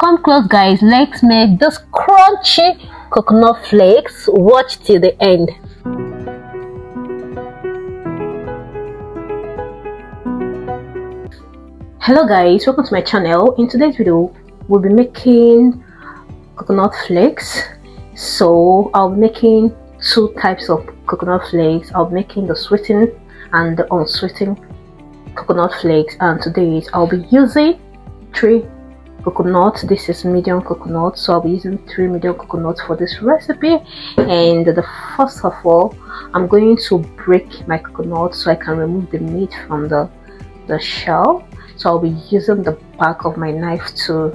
Come close, guys. Let's make this crunchy coconut flakes. Watch till the end. Hello guys, welcome to my channel. In today's video we'll be making coconut flakes. So I'll be making two types of coconut flakes. I'll be making the sweetened and the unsweetened coconut flakes, and today I'll be using 3 coconuts. This is medium coconut, so I'll be using 3 medium coconuts for this recipe. And first of all, I'm going to break my coconut so I can remove the meat from the shell. So I'll be using the back of my knife to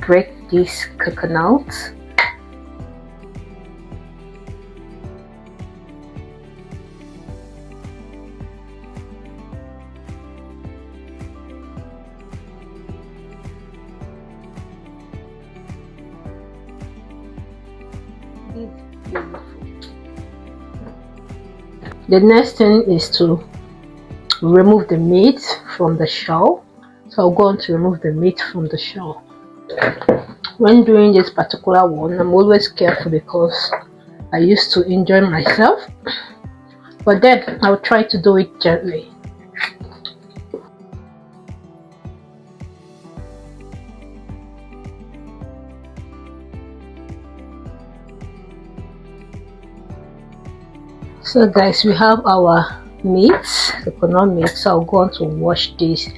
break this coconut. The next thing is to remove the meat from the shell. So I'll go on to remove the meat from the shell. When doing this particular one, I'm always careful because I used to injure myself, but then I'll try to do it gently. So guys, we have our meat, coconut meat. So I'll go on to wash this,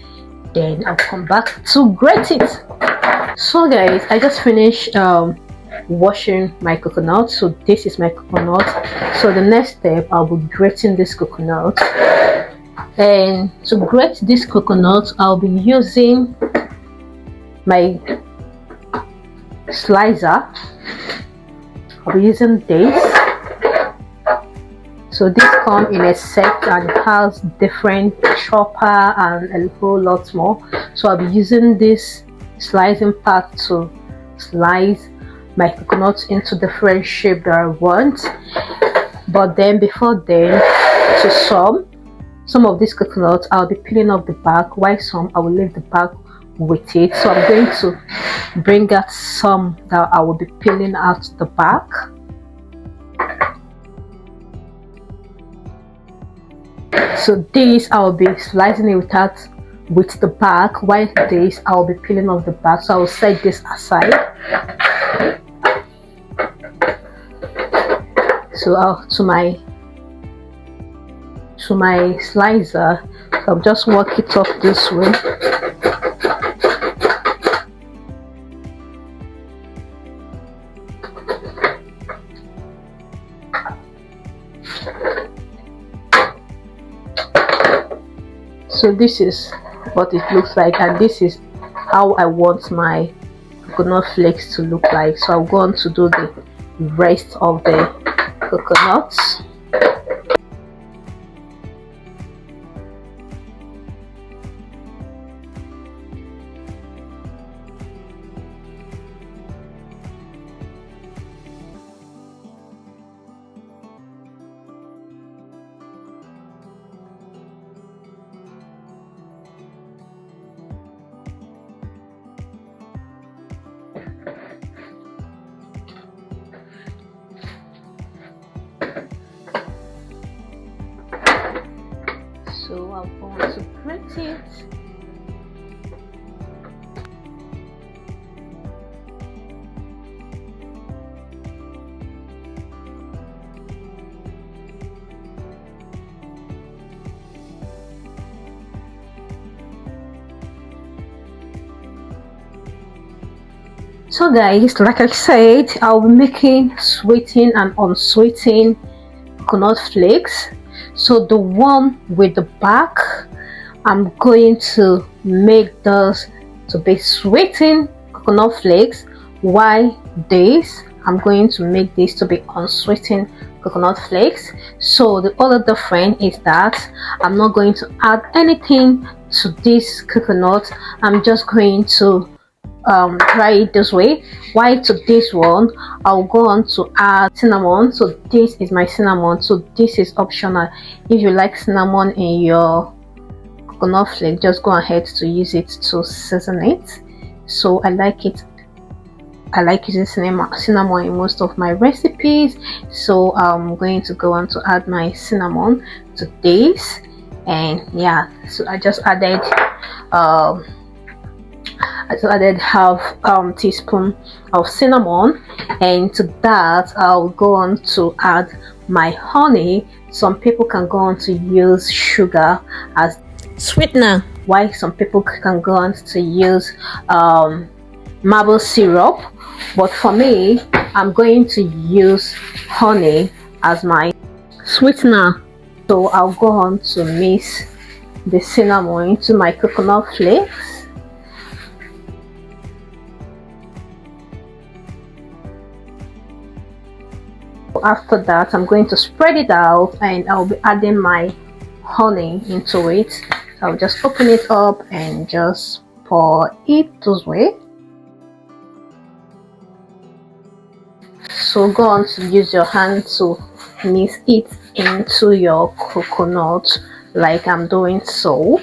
then I'll come back to grate it. So guys, I just finished washing my coconut. So this is my coconut. So the next step, I'll be grating this coconut. And to grate this coconut, I'll be using my slicer. I'll be using this. So this comes in a set and has different chopper and a whole lot more. So I'll be using this slicing part to slice my coconut into different shape that I want. But then before then, to some of these coconuts I'll be peeling off the back, while some I will leave the back with it. So I'm going to bring out some that I will be peeling out the back. So this I'll be slicing it with the back, while this I'll be peeling off the back. So I'll set this aside. So to my slicer, so I'll just work it up this way. So this is what it looks like, and this is how I want my coconut flakes to look like. So I'm going to do the rest of the coconuts. So I'm going to grate it. So guys, like I said, I'll be making sweetened and unsweetened coconut flakes. So the one with the back, I'm going to make those to be sweetened coconut flakes, while this I'm going to make this to be unsweetened coconut flakes. So the other difference is that I'm not going to add anything to this coconut. I'm just going to try it this way, while to this one I'll go on to add cinnamon. So this is my cinnamon, so this is optional. If you like cinnamon in your coconut flake, just go ahead to use it to season it. so I like it. I like using cinnamon in most of my recipes, so I'm going to go on to add my cinnamon to this. And yeah, so I just added half teaspoon of cinnamon, and to that I'll go on to add my honey. Some people can go on to use sugar as sweetener, while some people can go on to use maple syrup, but for me I'm going to use honey as my sweetener. So I'll go on to mix the cinnamon into my coconut flakes. After that, I'm going to spread it out, and I'll be adding my honey into it. So I'll just open it up and just pour it this way. So go on to use your hand to mix it into your coconut like I'm doing so.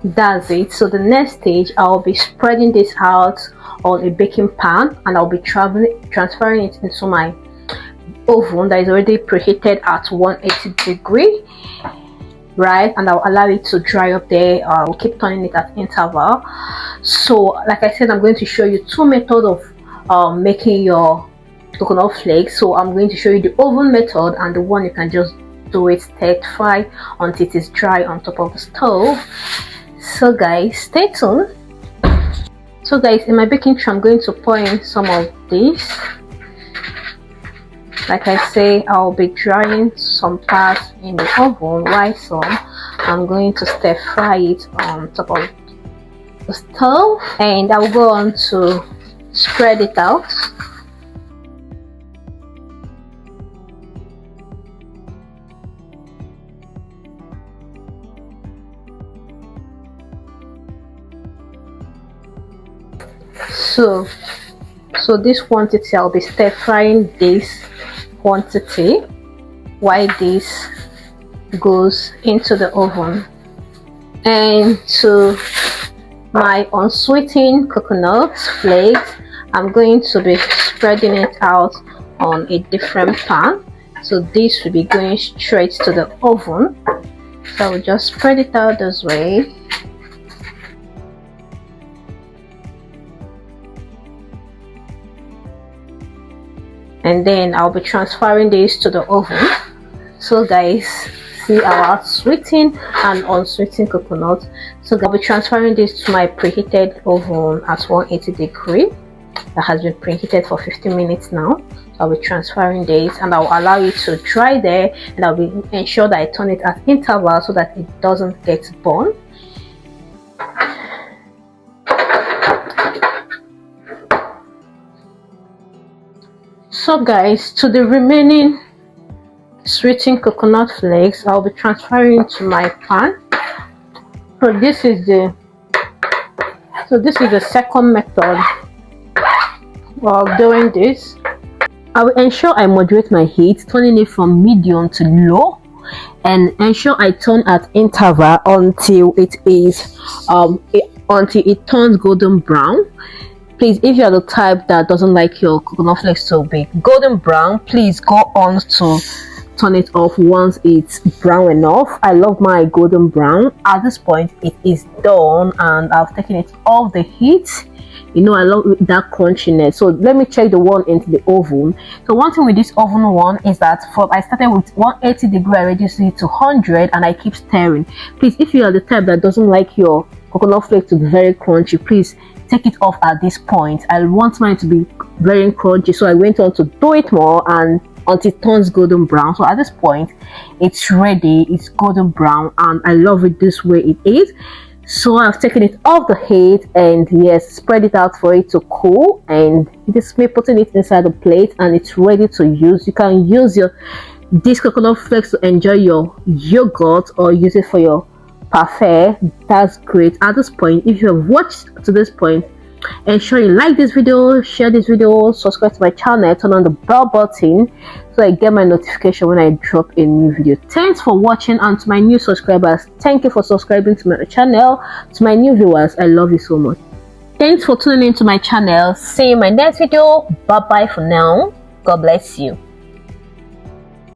That's it. So the next stage, I'll be spreading this out on a baking pan, and I'll be transferring it into my oven that is already preheated at 180 degree, right? And I'll allow it to dry up there. I'll keep turning it at interval. So like I said, I'm going to show you two methods of making your coconut flakes. So I'm going to show you the oven method and the one you can just do it stir fry until it is dry on top of the stove. So guys, stay tuned. So guys, in my baking tray I'm going to pour in some of this. Like I say, I'll be drying some parts in the oven, while some I'm going to stir fry it on top of the stove, and I'll go on to spread it out. So this quantity, I'll be stir frying this quantity while this goes into the oven. And to my unsweetened coconut flakes, I'm going to be spreading it out on a different pan. So this will be going straight to the oven. So I'll just spread it out this way. And then I'll be transferring this to the oven. So guys, see our sweetened and unsweetened coconut. So I'll be transferring this to my preheated oven at 180 degree that has been preheated for 15 minutes now. So I'll be transferring this, and I'll allow it to dry there, and I'll be ensure that I turn it at interval so that it doesn't get burned. So guys, to the remaining sweetened coconut flakes, I'll be transferring to my pan. So this is the second method of doing this. I will ensure I moderate my heat, turning it from medium to low, and ensure I turn at interval until it is until it turns golden brown. Please, if you are the type that doesn't like your coconut flakes to be golden brown, please go on to turn it off once it's brown enough. I love my golden brown. At this point it is done, and I've taken it off the heat. You know, I love that crunchiness. So let me check the one into the oven. So one thing with this oven one is that I started with 180 degree, I reduced it to 100, and I keep stirring. Please, if you are the type that doesn't like your coconut flake to be very crunchy, please take it off at this point. I want mine to be very crunchy, so I went on to do it more and until it turns golden brown. So at this point it's ready, it's golden brown, and I love it this way it is. So I've taken it off the heat, and yes, spread it out for it to cool, and this me putting it inside the plate, and it's ready to use. You can use this coconut flakes to enjoy your yogurt or use it for your parfait. That's great. At this point, if you have watched to this point, Ensure you like this video, share this video, subscribe to my channel, turn on the bell button so I get my notification when I drop a new video. Thanks for watching, and to my new subscribers, thank you for subscribing to my channel. To my new viewers, I love you so much. Thanks for tuning into my channel. See you in my next video. Bye bye for now. God bless you.